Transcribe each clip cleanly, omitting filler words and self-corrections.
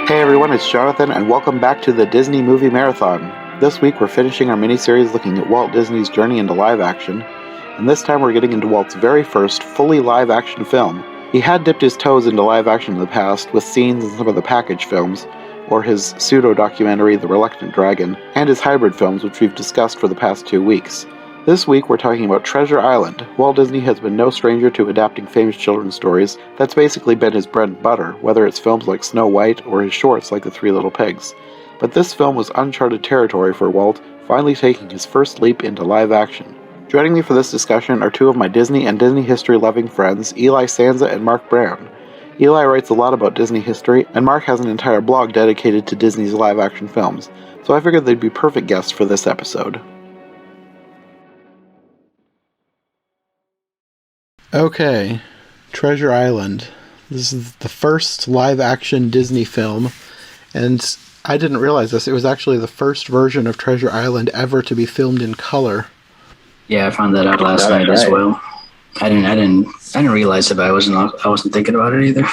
Hey everyone, it's Jonathan, and welcome back to the Disney Movie Marathon. This week we're finishing our miniseries looking at Walt Disney's journey into live action, and this time we're getting into Walt's very first fully live action film. He had dipped his toes into live action in the past with scenes in some of the package films, or his pseudo-documentary The Reluctant Dragon, and his hybrid films which we've discussed for the past 2 weeks. This week we're talking about Treasure Island. Walt Disney has been no stranger to adapting famous children's stories. That's basically been his bread and butter, whether it's films like Snow White or his shorts like The Three Little Pigs. But this film was uncharted territory for Walt, finally taking his first leap into live action. Joining me for this discussion are two of my Disney and Disney history-loving friends, Eli Sanza and Mark Brown. Eli writes a lot about Disney history, and Mark has an entire blog dedicated to Disney's live-action films, so I figured they'd be perfect guests for this episode. Okay, Treasure Island. This is the first live-action Disney film, and I didn't realize this. It was actually the first version of Treasure Island ever to be filmed in color. Yeah, I found that out last night as well. I didn't realize it, but I wasn't thinking about it either.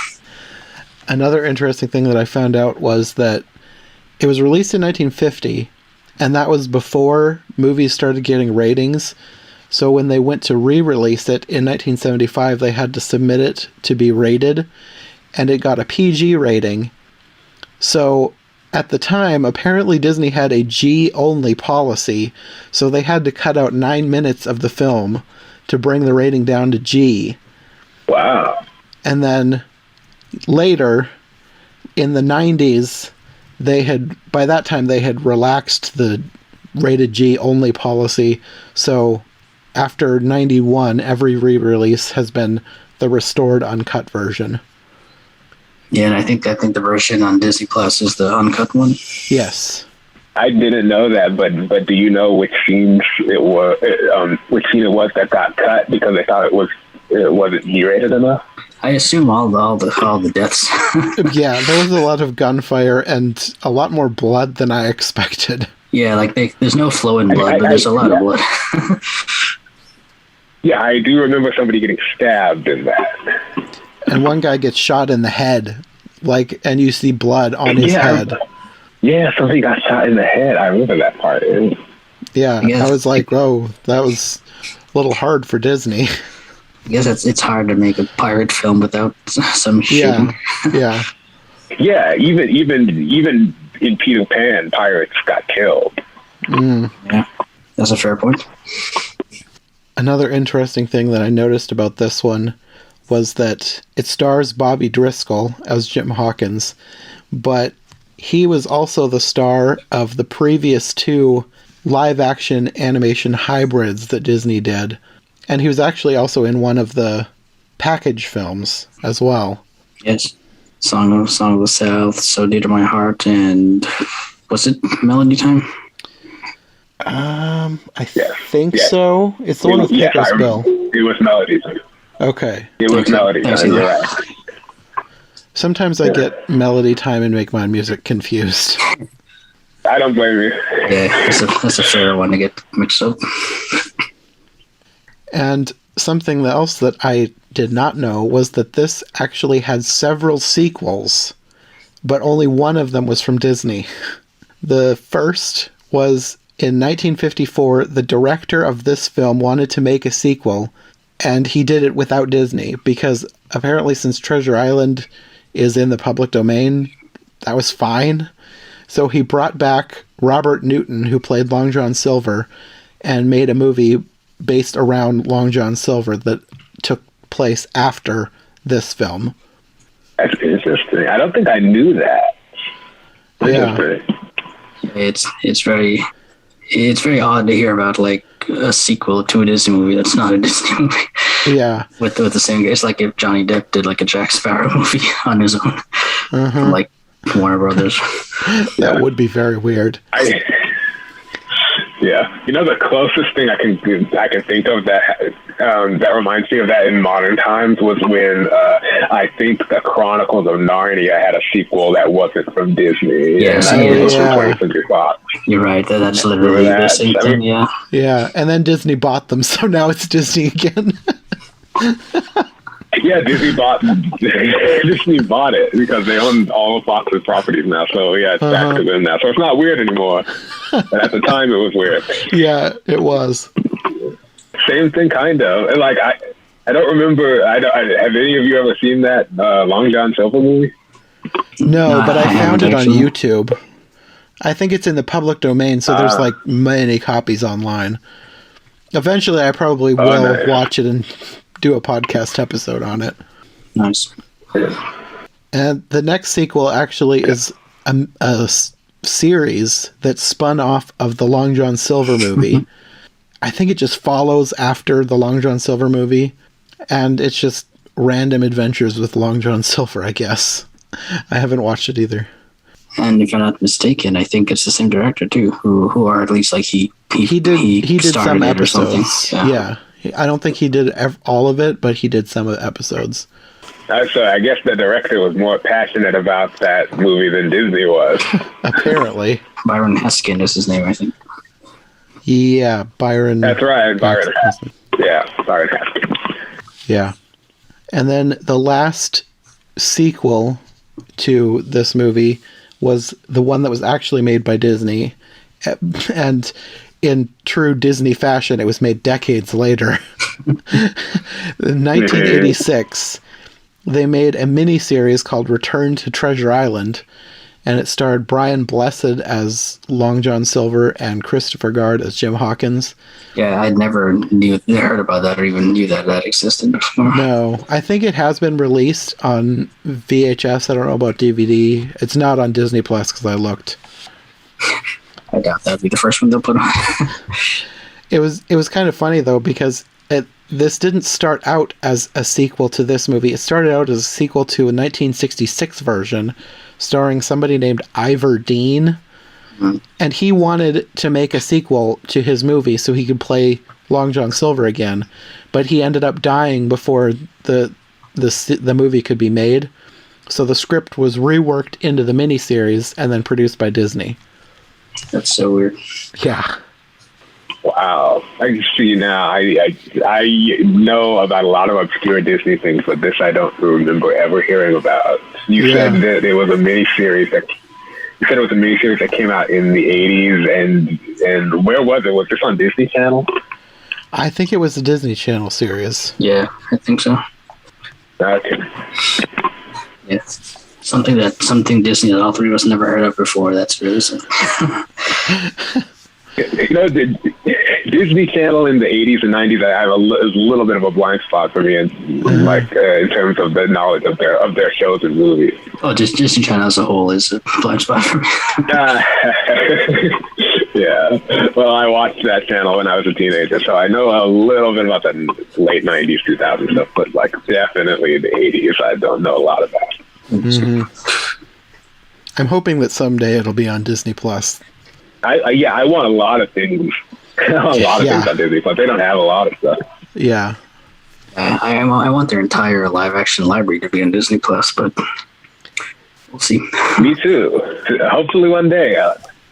Another interesting thing that I found out was that it was released in 1950, and that was before movies started getting ratings. So when they went to re-release it in 1975, they had to submit it to be rated, and it got a PG rating. So at the time, apparently Disney had a G-only policy, so they had to cut out 9 minutes of the film to bring the rating down to G. Wow. And then later, in the 90s, by that time they had relaxed the rated G-only policy, so after 91, every re-release has been the restored uncut version. Yeah, and I think the version on Disney Plus is the uncut one. Yes. I didn't know that, but do you know which scene it was that got cut because they thought it wasn't G-rated enough? I assume all the deaths. Yeah, there was a lot of gunfire and a lot more blood than I expected. Yeah, like there's no flowing blood, but there's a lot of blood. Yeah, I do remember somebody getting stabbed in that. And one guy gets shot in the head, and you see blood on his head. Yeah, somebody got shot in the head. I remember that part. Yeah, I was like, whoa, that was a little hard for Disney. I guess it's hard to make a pirate film without some shooting. Yeah. Yeah, even in Peter Pan, pirates got killed. Yeah, that's a fair point. Another interesting thing that I noticed about this one was that it stars Bobby Driscoll as Jim Hawkins, but he was also the star of the previous 2 live-action animation hybrids that Disney did, and he was actually also in one of the package films as well. Yes, Song of the South, So Dear to My Heart, and was it Melody Time? I think so. It's the one with Pecos Bill. It was Melody Time. Okay. It was Melody Time. Right. Sometimes I get Melody Time and Make Mine Music confused. I don't blame you. Yeah, that's a fair one to get mixed up. And something else that I did not know was that this actually had several sequels, but only one of them was from Disney. The first was in 1954. The director of this film wanted to make a sequel, and he did it without Disney, because apparently since Treasure Island is in the public domain, that was fine. So he brought back Robert Newton, who played Long John Silver, and made a movie based around Long John Silver that took place after this film. That's interesting. I don't think I knew that. Yeah. It's very odd to hear about like a sequel to a Disney movie that's not a Disney movie. Yeah. with the same guy. It's like if Johnny Depp did like a Jack Sparrow movie on his own, from like Warner Brothers. That would be very weird. Yeah, the closest thing I can think of that reminds me of that in modern times was when I think the Chronicles of Narnia had a sequel that wasn't from Disney. Yeah, it was from 20th Century Fox. You're right. That's literally the same thing. Yeah, and then Disney bought them, so now it's Disney again. Yeah, Disney bought it because they own all of Fox's properties now. So yeah, it's back to them now. So it's not weird anymore. But at the time, it was weird. Yeah, it was. Same thing, kind of. And like I don't remember. Have any of you ever seen that Long John Silver movie? No, but I found it on YouTube. I think it's in the public domain, so there's like many copies online. Eventually, I probably will watch it and do a podcast episode on it. Nice. And the next sequel actually is a series that spun off of the Long John Silver movie. I think it just follows after the Long John Silver movie, and it's just random adventures with Long John Silver, I guess. I haven't watched it either. And if I'm not mistaken, I think it's the same director too, who are at least like he did some episodes. Yeah. I don't think he did all of it, but he did some of the episodes. So I guess the director was more passionate about that movie than Disney was. Apparently. Byron Heskin is his name, I think. Yeah, Byron. That's right, Byron Heskin. Yeah, Byron Heskin. Yeah. And then the last sequel to this movie was the one that was actually made by Disney. And in true Disney fashion, it was made decades later. In 1986, they made a miniseries called Return to Treasure Island, and it starred Brian Blessed as Long John Silver and Christopher Guard as Jim Hawkins. Yeah, I'd never heard about that or even knew that existed before. No, I think it has been released on VHS. I don't know about DVD. It's not on Disney Plus because I looked. I doubt that'd be the first one they'll put on. It was kind of funny though, because this didn't start out as a sequel to this movie. It started out as a sequel to a 1966 version starring somebody named Ivor Dean. Mm-hmm. And he wanted to make a sequel to his movie so he could play Long John Silver again. But he ended up dying before the movie could be made. So the script was reworked into the miniseries and then produced by Disney. That's so weird. Yeah. Wow. I can see now. I know about a lot of obscure Disney things, but this I don't remember ever hearing about. You said that it was a miniseries that came out in the 80s, and where was it? Was this on Disney Channel? I think it was a Disney Channel series. Yeah, I think so. Okay. Yeah. Something Disney that all three of us never heard of before. That's really something. You know, the Disney Channel in the 80s and 90s, I have a little bit of a blind spot for me, in terms of the knowledge of their shows and movies. Oh, just Disney Channel as a whole is a blind spot for me. Yeah. Well, I watched that channel when I was a teenager, so I know a little bit about the late 90s, 2000s stuff, but like definitely the 80s, I don't know a lot about. Mm-hmm. I'm hoping that someday it'll be on Disney Plus. I want a lot of things. Things on Disney Plus. They don't have a lot of stuff. Yeah. I want their entire live action library to be on Disney Plus, but we'll see. Me too. Hopefully one day.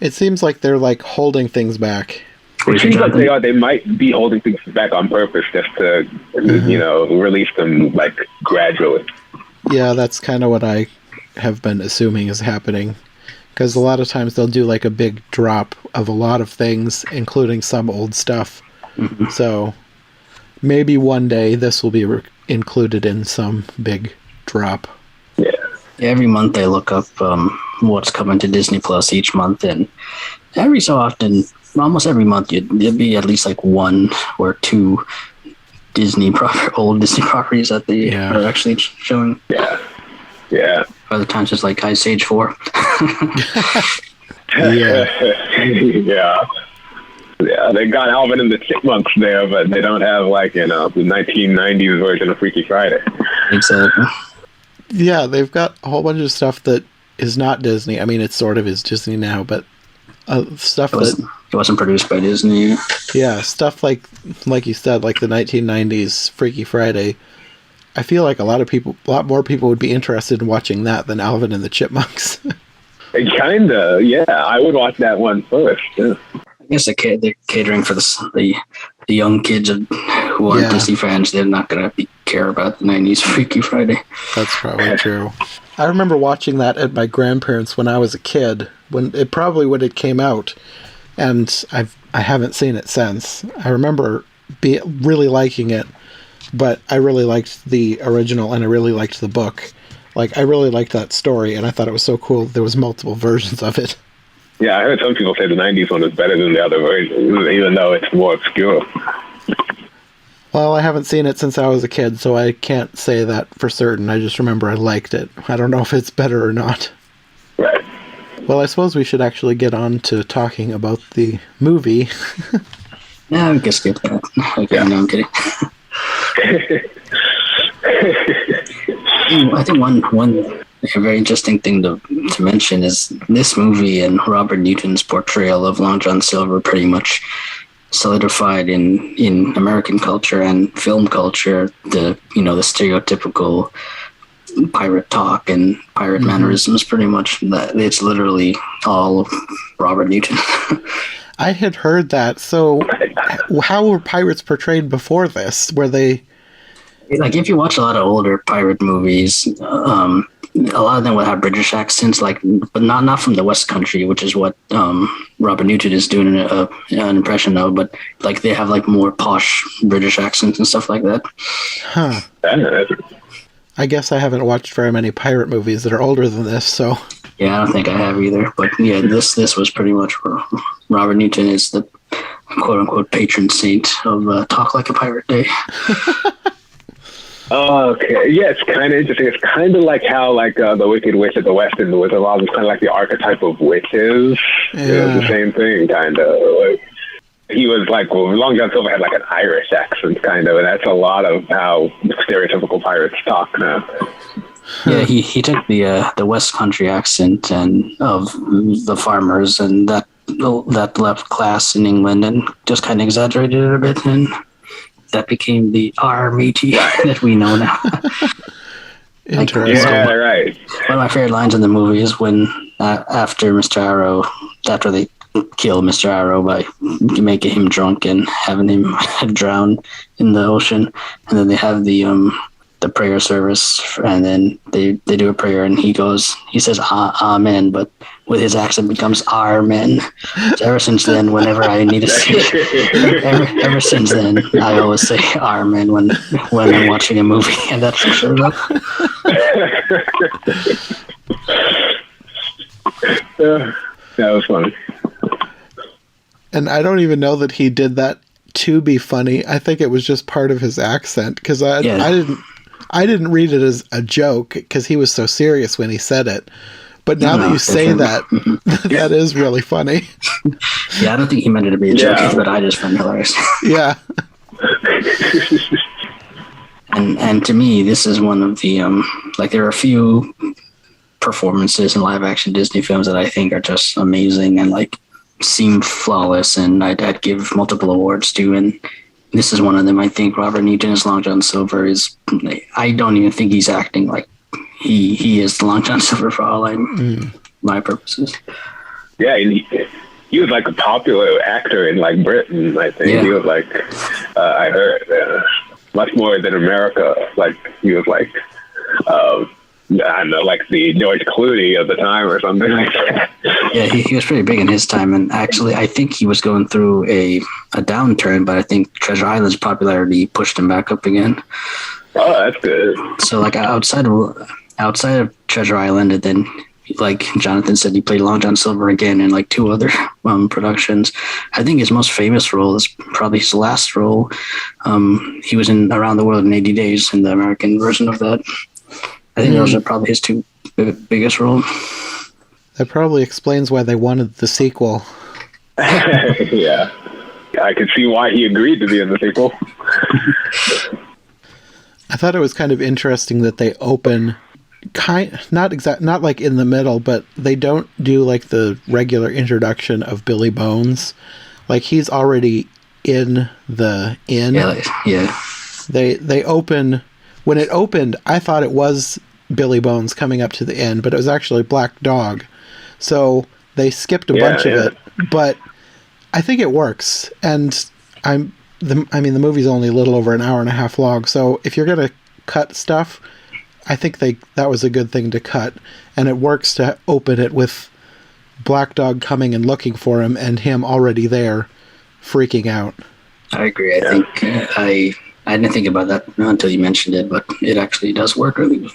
It seems like they're like holding things back. It seems like they are. They might be holding things back on purpose just to, release them like gradually. Yeah, that's kind of what I have been assuming is happening. Because a lot of times they'll do like a big drop of a lot of things, including some old stuff. Mm-hmm. So maybe one day this will be included in some big drop. Yeah. Every month they look up what's coming to Disney Plus each month, and every so often, almost every month, there'd be at least like one or two old Disney properties that they are actually showing. Yeah. Yeah. Other times it's like Ice Age 4. Yeah. Yeah, they got Alvin and the Chipmunks there, but they don't have the 1990s version of Freaky Friday. Exactly. Yeah, they've got a whole bunch of stuff that is not Disney. I mean, it sort of is Disney now, but stuff it wasn't produced by Disney. Yeah, stuff like you said, like the 1990s Freaky Friday. I feel like a lot more people would be interested in watching that than Alvin and the Chipmunks. Kinda, yeah. I would watch that one first. Yeah. I guess they're catering for the young kids who who aren't Disney fans, they're not going to care about the 90s Freaky Friday. That's probably true. I remember watching that at my grandparents' when I was a kid, when it came out, and I haven't seen it since. I remember really liking it, but I really liked the original and I really liked the book. Like, I really liked that story, and I thought it was so cool there was multiple versions of it. Yeah, I heard some people say the 90s one is better than the other version, even though it's more obscure. Well, I haven't seen it since I was a kid, so I can't say that for certain. I just remember I liked it. I don't know if it's better or not. Right. Well, I suppose we should actually get on to talking about the movie. Yeah, I guess skip that. Okay, no, I'm kidding. I think one very interesting thing to mention is this movie and Robert Newton's portrayal of Long John Silver pretty much solidified in American culture and film culture the stereotypical pirate talk and pirate mannerisms. Pretty much that it's literally all Robert Newton. I had heard that. So how were pirates portrayed before this? Were they like, if you watch a lot of older pirate movies, a lot of them would have British accents, like, but not from the West Country, which is what Robert Newton is doing an impression of. But like, they have like more posh British accents and stuff like that. Huh. I guess I haven't watched very many pirate movies that are older than this, so. Yeah, I don't think I have either. But yeah, this was pretty much Robert Newton is the quote unquote patron saint of Talk Like a Pirate Day. Okay, yeah, it's kind of interesting. It's kind of like how, like, the Wicked Witch at the West End was a lot of kind of like the archetype of witches. Yeah. It was the same thing, kind of. Like, he was like, Long John Silver had like an Irish accent, kind of, and that's a lot of how stereotypical pirates talk now. Yeah, he took the West Country accent and of the farmers and that left class in England and just kind of exaggerated it a bit, and that became the R matey that we know now. Interesting. Yeah, right. One of my favorite lines in the movie is when after they kill Mr. Arrow by making him drunk and having him drown in the ocean, and then they have the prayer service, and then they do a prayer, and he says amen, but with his accent becomes amen. So ever since then, whenever I need to say ever since then, I always say amen when I'm watching a movie, and that's for sure. That was funny. And I don't even know that he did that to be funny. I think it was just part of his accent, because I didn't read it as a joke because he was so serious when he said it. But now that you say that, that is really funny. Yeah, I don't think he meant it to be a joke, but I just find it hilarious. Yeah. And to me, this is one of the there are a few performances in live action Disney films that I think are just amazing and like seem flawless, and I'd give multiple awards to, and this is one of them. I think Robert Newton as Long John Silver is, I don't even think he's acting like he is Long John Silver for all my purposes. Yeah, and he was like a popular actor in like Britain, I think. Yeah. He was like, I heard, much more than America. Like, he was like, I don't know, like the George Clooney of the time or something like that. Yeah, he was pretty big in his time, and actually I think he was going through a downturn, but I think Treasure Island's popularity pushed him back up again. Oh, that's good. So like outside of Treasure Island, and then like Jonathan said, he played Long John Silver again in like 2 other productions. I think his most famous role is probably his last role. He was in Around the World in 80 Days in the American version of that. I think those are probably his 2 biggest roles. That probably explains why they wanted the sequel. Yeah. I could see why he agreed to be in the sequel. I thought it was kind of interesting that they open not like in the middle, but they don't do like the regular introduction of Billy Bones. Like, he's already in the inn. Yeah. They open. When it opened, I thought it was Billy Bones coming up to the inn, but it was actually Black Dog. So they skipped a bunch of it, but I think it works. And the movie's only a little over an hour and a half long, so if you're going to cut stuff, I think that was a good thing to cut, and it works to open it with Black Dog coming and looking for him and him already there freaking out. I agree. I think I didn't think about that until you mentioned it, but it actually does work really well.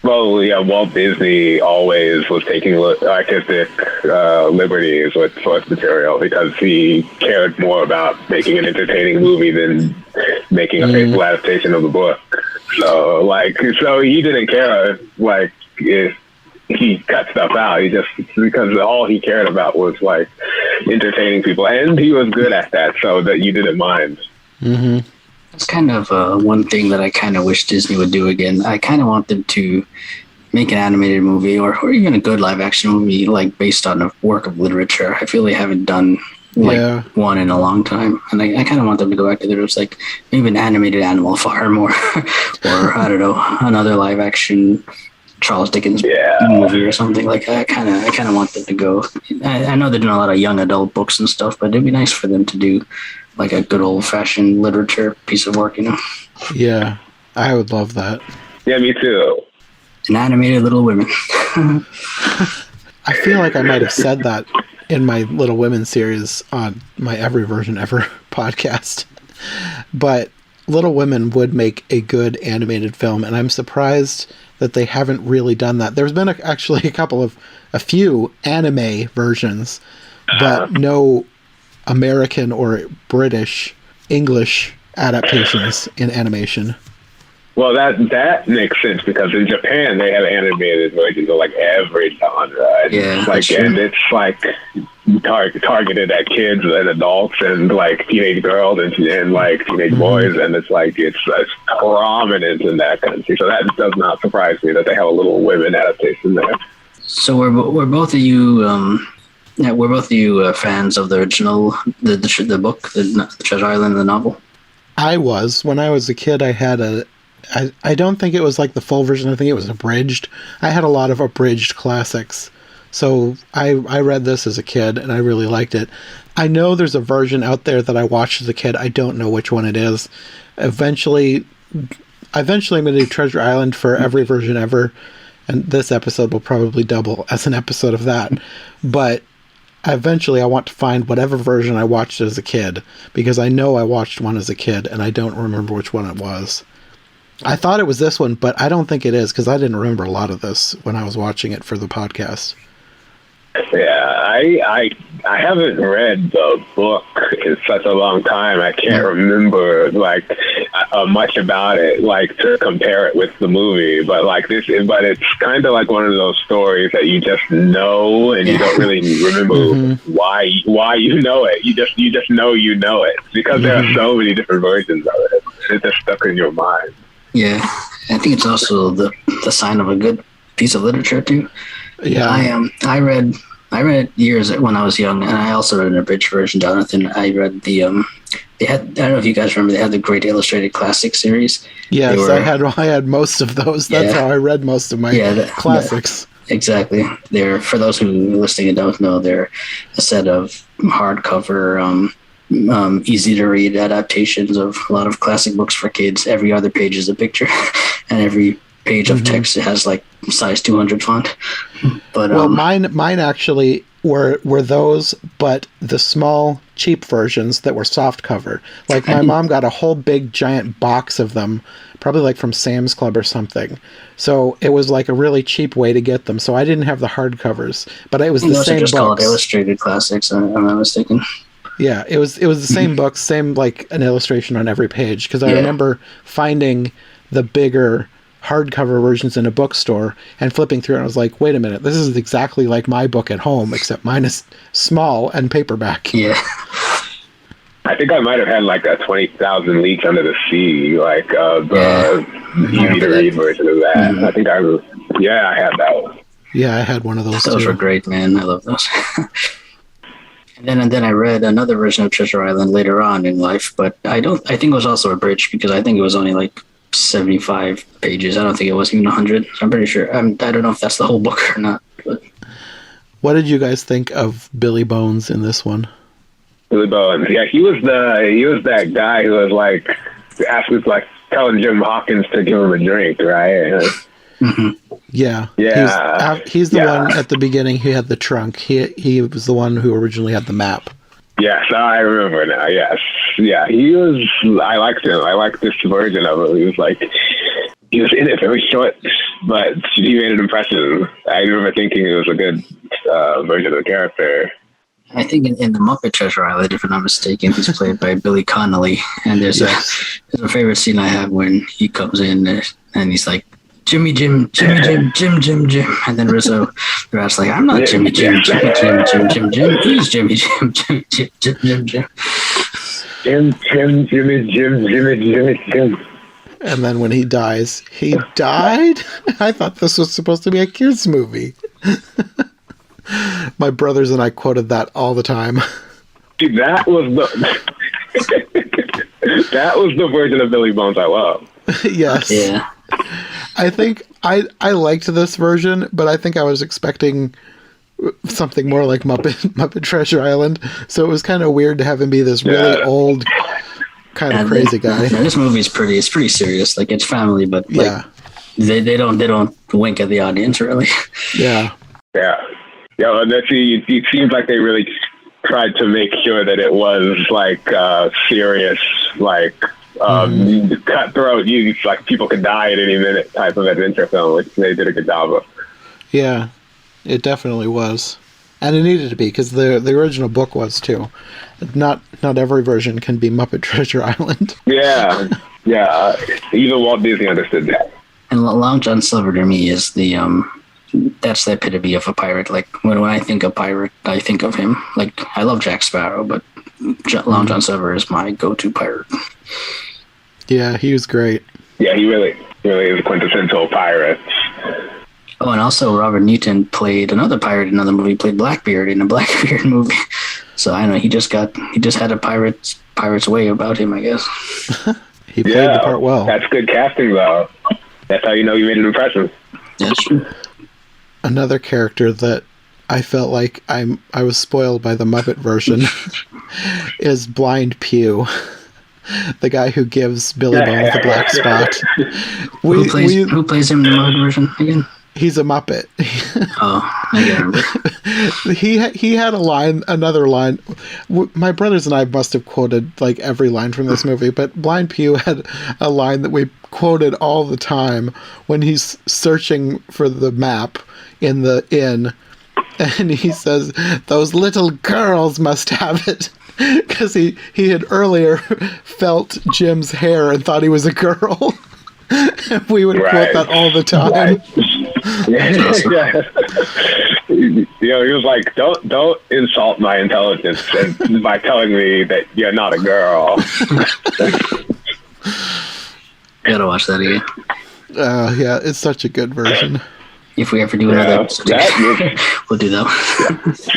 Well, yeah, Walt Disney always was taking artistic liberties with source material because he cared more about making an entertaining movie than making a faithful adaptation of the book. So he didn't care if he cut stuff out. He just, because all he cared about was like entertaining people, and he was good at that, so that you didn't mind. Mm-hmm. That's kind of one thing that I kind of wish Disney would do again. I kind of want them to make an animated movie or even a good live action movie like based on a work of literature. I feel they haven't done one in a long time, and I kind of want them to go back to their roots, like maybe an animated Animal Farm or I don't know, another live action Charles Dickens movie or something. Like I kind of want them to go. I know they're doing a lot of young adult books and stuff, but it'd be nice for them to do like a good old-fashioned literature piece of work, Yeah, I would love that. Yeah, me too. An animated Little Women. I feel like I might have said that in my Little Women series on my Every Version Ever podcast. But Little Women would make a good animated film, and I'm surprised that they haven't really done that. There's been actually a few anime versions, but no American or British English adaptations in animation. Well, that makes sense because in Japan they have animated versions of like every genre. And it's like targeted at kids and adults and like teenage girls and like teenage boys, and it's prominent in that country. So that does not surprise me that they have a Little Women adaptation there. So we're both of you. We're both of you fans of the original, the book, the Treasure Island, the novel? I was. When I was a kid, I had I don't think it was like the full version. I think it was abridged. I had a lot of abridged classics. So I read this as a kid, and I really liked it. I know there's a version out there that I watched as a kid. I don't know which one it is. Eventually I'm going to do Treasure Island for Every Version Ever, and this episode will probably double as an episode of that. But eventually I want to find whatever version I watched as a kid, because I know I watched one as a kid and I don't remember which one it was. I thought it was this one, but I don't think it is, because I didn't remember a lot of this when I was watching it for the podcast. Yeah, I haven't read the book in such a long time. I can't remember like much about it, like to compare it with the movie. But but it's kind of like one of those stories that you just know, and you don't really remember why you know it. You just know you know it because there are so many different versions of it. It's just stuck in your mind. Yeah, I think it's also the sign of a good piece of literature too. Yeah, I read it years when I was young, and I also read an abridged version, Jonathan. I read they had, I don't know if you guys remember, they had the Great Illustrated Classic series. Yes, I had most of those. That's how I read most of my classics. Exactly. They're, for those who are listening and don't know, they're a set of hardcover, easy to read adaptations of a lot of classic books for kids. Every other page is a picture, and every page of text has like size 200 font. But mine actually were those, but the small cheap versions that were soft cover. Like my mom got a whole big giant box of them, probably like from Sam's Club or something. So it was like a really cheap way to get them. So I didn't have the hardcovers, but it was the same books. Called Illustrated Classics, if I'm not mistaken. Yeah, it was the same books, same like an illustration on every page. Because I remember finding the bigger hardcover versions in a bookstore and flipping through, and I was like, wait a minute, this is exactly like my book at home, except mine is small and paperback. Yeah. I think I might have had like a 20,000 Leagues Under the Sea, like the easy to read version of that. I think I had that one. Yeah, I had one of those. Those were great, man. I love those. And then I read another version of Treasure Island later on in life, but I think it was also abridged, because I think it was only like 75 pages. I don't think it was even 100. I'm pretty sure. I don't know if that's the whole book or not. But what did you guys think of Billy Bones in this one? Billy Bones. Yeah, he was that guy who was like telling Jim Hawkins to give him a drink, right? Mm-hmm. Yeah. Yeah. He's the one at the beginning who had the trunk. He was the one who originally had the map. Yes, I remember now. Yes. Yeah, he was. I liked him. I liked this version of him. He was in it very short, but he made an impression. I remember thinking it was a good version of the character. I think in the Muppet Treasure Island, if I'm not mistaken, he's played by Billy Connolly. And there's a favorite scene I have when he comes in and he's like, Jimmy Jim, Jimmy Jim, Jim Jim Jim. And then Rizzo, the rat's like, I'm not Jimmy Jim, Jimmy Jim, Jim Jim Jim. He's Jimmy Jim, Jim Jim Jim Jim Jim. Jim Jim, Jimmy Jim, Jimmy Jimmy Jim. And then when he dies, he died? I thought this was supposed to be a kids movie. My brothers and I quoted that all the time. Dude, that was the version of Billy Bones I love. Yes. Yeah. I think I liked this version, but I think I was expecting something more like Muppet Treasure Island. So it was kind of weird to have him be this really old, kind of crazy guy. Yeah, this movie is pretty serious. Like, it's family, but like, they don't wink at the audience really. Yeah. Yeah. Yeah, and it seems like they really tried to make sure that it was like serious, like cutthroat. Like people could die at any minute type of adventure film, which they did a good job of. Yeah, it definitely was, and it needed to be because the original book was too. Not every version can be Muppet Treasure Island. Yeah, yeah. Even Walt Disney understood that. And Long John Silver to me is that's the epitome of a pirate. Like when I think of pirate, I think of him. Like I love Jack Sparrow, but Long John Silver is my go-to pirate. Yeah, he was great. Yeah, he really is a quintessential pirate. Oh, and also Robert Newton played another pirate in another movie. He played Blackbeard in a Blackbeard movie. So I know he just had a pirate's way about him, I guess. He played the part well. That's good casting, though. That's how you know you made an impression. That's true. Another character that I felt like I was spoiled by the Muppet version is Blind Pew, the guy who gives Billy Bones the black spot. Who plays him in the Muppet version again? He's a Muppet. Oh, I can't remember. He had another line. My brothers and I must have quoted like every line from this movie, but Blind Pew had a line that we quoted all the time when he's searching for the map in the inn, and he says, "Those little girls must have it," because he had earlier felt Jim's hair and thought he was a girl. And we would quote that all the time. Right. Yeah. He was like, "Don't insult my intelligence by telling me that you're not a girl." Gotta watch that again. Yeah, it's such a good version. If we ever do another episode, we'll do that.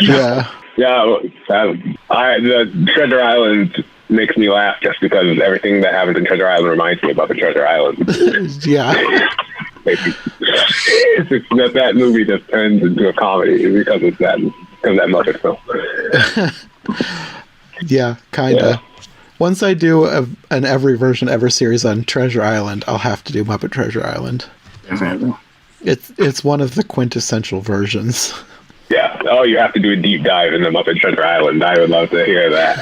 Yeah. Yeah. The Treasure Island makes me laugh just because everything that happens in Treasure Island reminds me about the Treasure Island. Yeah. It's that movie just turns into a comedy because of that Muppet film. Yeah, kinda. Yeah. Once I do an every version ever series on Treasure Island, I'll have to do Muppet Treasure Island. Definitely. It's one of the quintessential versions. Yeah. Oh, you have to do a deep dive in the Muppet Treasure Island. I would love to hear that.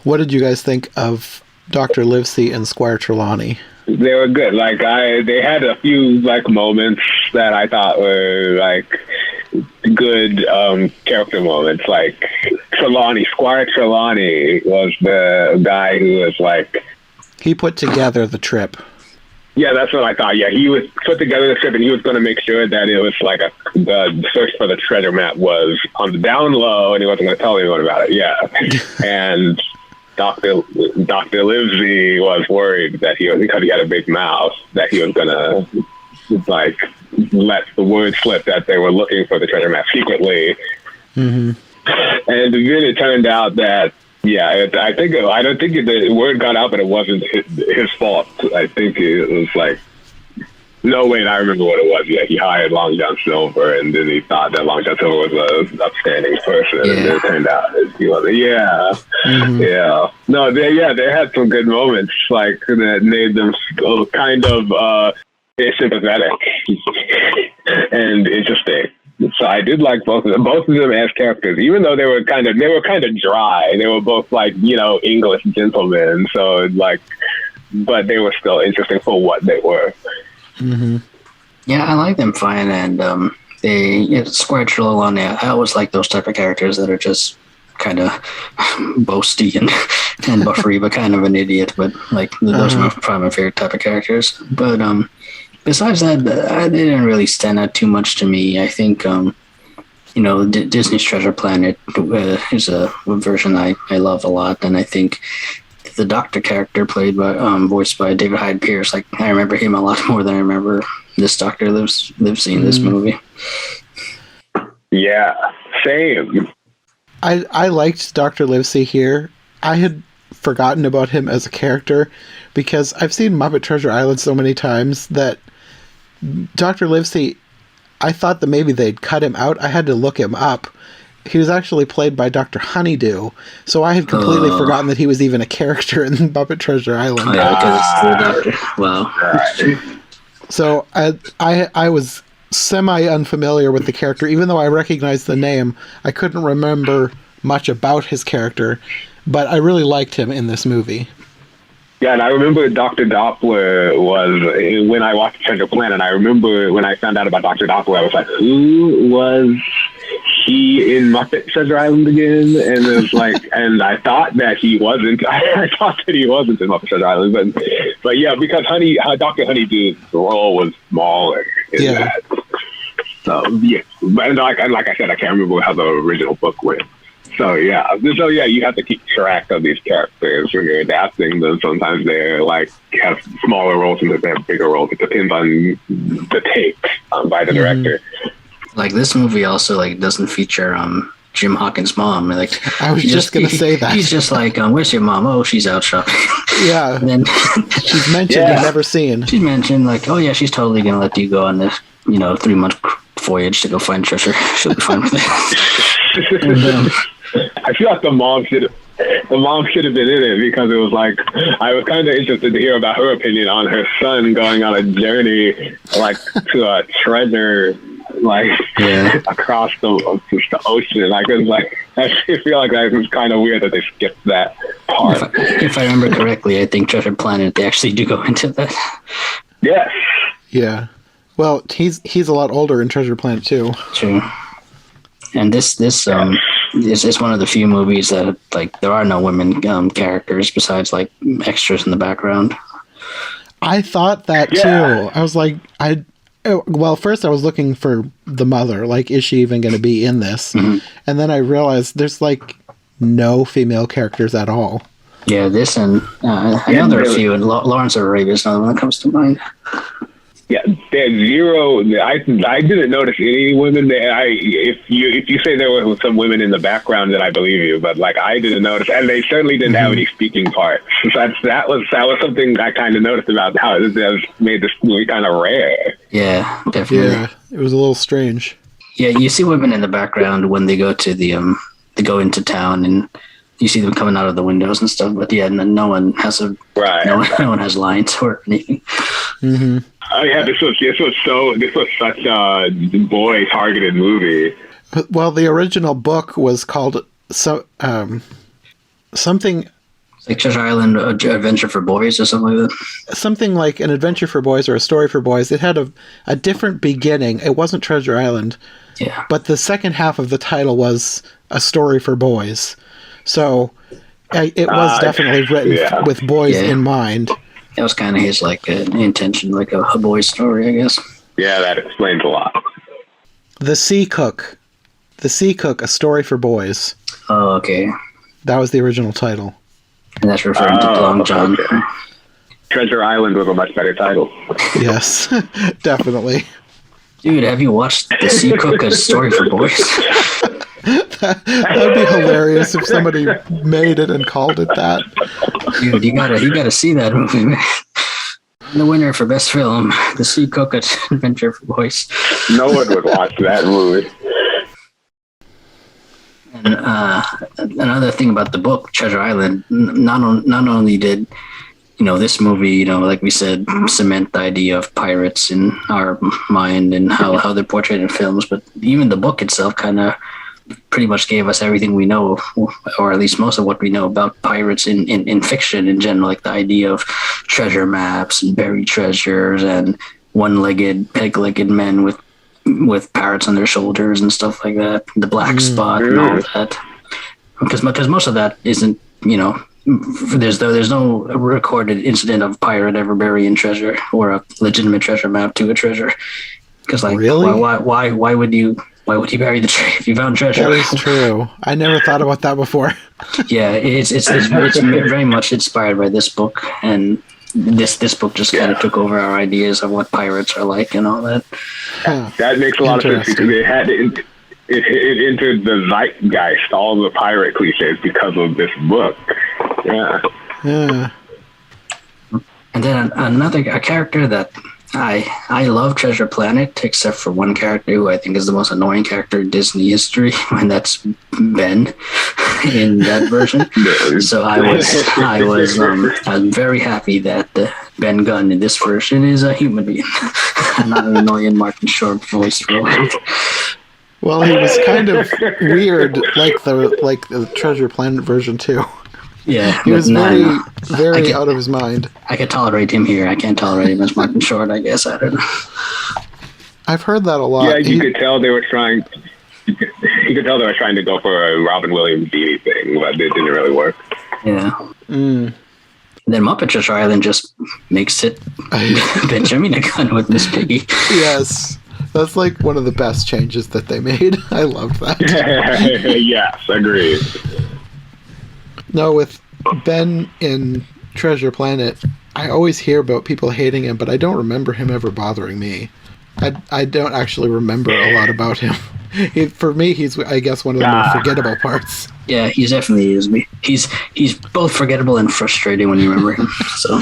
What did you guys think of Dr. Livesey and Squire Trelawney? They were good. Like they had a few like moments that I thought were like good character moments. Like Squire Trelawney was the guy who was like, he put together the trip. Yeah, that's what I thought. Yeah, he was put together the trip, and he was going to make sure that it was like the search for the treasure map was on the down low, and he wasn't going to tell anyone about it. Yeah, and Dr. Livesey was worried that because he had a big mouth, that he was going to like let the word slip that they were looking for the treasure map secretly. Mm-hmm. And then it turned out that I don't think the word got out, but it wasn't his fault. I think it was like No, wait, I remember what it was. Yeah, he hired Long John Silver, and then he thought that Long John Silver was an upstanding person, and then it turned out that he wasn't. Yeah, yeah. No, they had some good moments, like, that made them kind of sympathetic and interesting. So I did like both of them as characters, even though they were kind of dry. They were both, like, English gentlemen. So, like, but they were still interesting for what they were. Yeah, I like them fine, and Square Trelawney. I always like those type of characters that are just kind of boasty and buffery, but kind of an idiot. But, like, those are probably my favorite type of characters. But besides that, they didn't really stand out too much to me. I think, Disney's Treasure Planet is a version I love a lot, and I think the Doctor character voiced by David Hyde Pierce, like, I remember him a lot more than I remember this Doctor Livesey in this movie. Yeah, same. I liked Dr. Livesey here. I had forgotten about him as a character because I've seen Muppet Treasure Island so many times that Dr. Livesey, I thought that maybe they'd cut him out. I had to look him up. He was actually played by Dr. Honeydew, so I had completely forgotten that he was even a character in Muppet Treasure Island. Oh, yeah, because it's the Doctor. Wow. So I was semi-unfamiliar with the character. Even though I recognized the name, I couldn't remember much about his character, but I really liked him in this movie. Yeah, and I remember Dr. Doppler was, when I watched Treasure Planet, I remember when I found out about Dr. Doppler, I was like, who was he in Muppet Treasure Island again? And it was like, and I thought that he wasn't. I thought that he wasn't in Muppet Treasure Island, but yeah, because Dr. Honeydew's role was smaller in that. So yeah, but like I said, I can't remember how the original book went. So yeah, you have to keep track of these characters when you're adapting them. Sometimes they're like have smaller roles, and they have bigger roles. It depends on the take by the director. Like, this movie also, like, doesn't feature Jim Hawkins' mom. Like, I was just gonna say that. He's just like, where's your mom? Oh, she's out shopping. Yeah. And then she's mentioned and never seen. She's mentioned, like, oh yeah, she's totally gonna let you go on this 3-month voyage to go find treasure. She'll be fine with it. And, I feel like the mom should have been in it, because it was like, I was kind of interested to hear about her opinion on her son going on a journey, like, to a treasure, like, across the ocean. Like, it was like, I feel like that was kind of weird that they skipped that part. If I remember correctly, I think Treasure Planet, they actually do go into that. Yes. Yeah. Well, he's a lot older in Treasure Planet too. True. And this is one of the few movies that, like, there are no women characters besides, like, extras in the background. I thought that too. I was like, first I was looking for the mother. Like, is she even going to be in this? Mm-hmm. And then I realized there's, like, no female characters at all. Yeah, this and I know there are a few, and Lawrence of Arabia is another one that comes to mind. Yeah, there's zero. I didn't notice any women there. If you say there were some women in the background, then I believe you. But, like, I didn't notice, and they certainly didn't have any speaking parts. So that was something I kind of noticed about how it made this movie kind of rare. Yeah, definitely. Yeah, it was a little strange. Yeah, you see women in the background when they go to they go into town, and you see them coming out of the windows and stuff. But yeah, no one has no one has lines or anything. Mm-hmm. Oh yeah, this was such a boy targeted movie. Well, the original book was called something like Treasure Island Adventure for Boys or something like that. Something like An Adventure for Boys or A Story for Boys. It had a different beginning. It wasn't Treasure Island. Yeah. But the second half of the title was A Story for Boys. So it was definitely written with boys in mind. That was kind of his, like, intention, like a boy's story, I guess. Yeah, that explains a lot. The Sea Cook, A Story for Boys. Oh, okay. That was the original title. And that's referring to Long John. Okay. Treasure Island was a much better title. Yes, definitely. Dude, have you watched The Sea Cook, A Story for Boys? That'd be hilarious if somebody made it and called it that. Dude, you gotta see that movie, man. And the winner for best film, The Sea Coconut Adventure for Boys. No one would watch that movie. And another thing about the book, Treasure Island, not only did this movie, like we said, cement the idea of pirates in our mind and how they're portrayed in films, but even the book itself kind of pretty much gave us everything we know, or at least most of what we know about pirates in fiction in general, like the idea of treasure maps and buried treasures and one-legged, peg-legged men with parrots on their shoulders and stuff like that, the black spot and all that. Because most of that isn't, there's no recorded incident of pirate ever burying treasure or a legitimate treasure map to a treasure. Because really? why would you bury the treasure if you found treasure? That is true. I never thought about that before. Yeah, it's very much inspired by this book, and this book just kind of took over our ideas of what pirates are like and all that. That makes a lot of sense because it entered the zeitgeist, all the pirate cliches, because of this book. Yeah. And then a character that I love Treasure Planet, except for one character who I think is the most annoying character in Disney history, and that's Ben in that version. So I was very happy that Ben Gunn in this version is a human being, not an annoying Martin Short voiced robot. Well, he was kind of weird, like the Treasure Planet version too. Yeah, he was very out of his mind. I could tolerate him here. I can't tolerate him as Martin Short, I guess. I don't know. I've heard that a lot. Yeah, you could tell they were trying. You could tell they were trying to go for a Robin Williams Beanie thing, but it didn't really work. Yeah. And then Muppet Treasure Island just makes it Benjamin Gunn with Miss Piggy. Yes. That's like one of the best changes that they made. I loved that. Yes, agreed. No, with Ben in Treasure Planet, I always hear about people hating him, but I don't remember him ever bothering me. I don't actually remember a lot about him. For me, he's, I guess, one of the more forgettable parts. Yeah, he definitely is. He's both forgettable and frustrating when you remember him. So.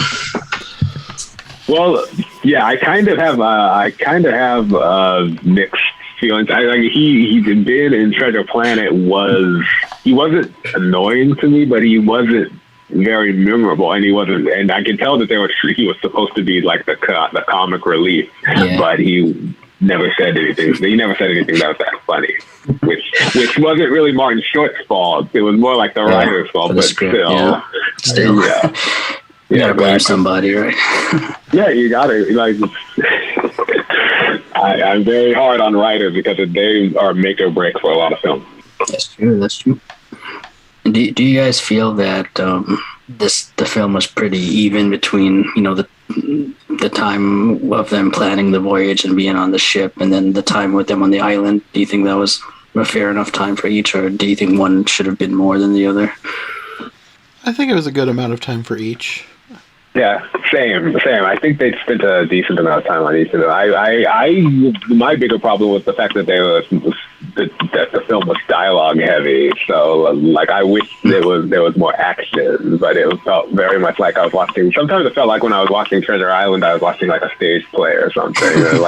Well, yeah, I kind of have mixed feelings. He been in Treasure Planet he wasn't annoying to me, but he wasn't very memorable, and I can tell that he was supposed to be like the comic relief, but he never said anything. He never said anything that was that funny, which wasn't really Martin Short's fault. It was more like the writer's fault, but still. You gotta blame somebody, right? Yeah, you gotta I'm very hard on writers because they are make or break for a lot of films. That's true. Do you guys feel that the film was pretty even between the time of them planning the voyage and being on the ship, and then the time with them on the island? Do you think that was a fair enough time for each, or do you think one should have been more than the other? I think it was a good amount of time for each. Yeah, same. I think they spent a decent amount of time on each of them. My bigger problem was the fact that that the film was dialogue heavy. So, I wish there was more action, but it felt very much like I was watching. Sometimes it felt like when I was watching Treasure Island, I was watching like a stage play or something. It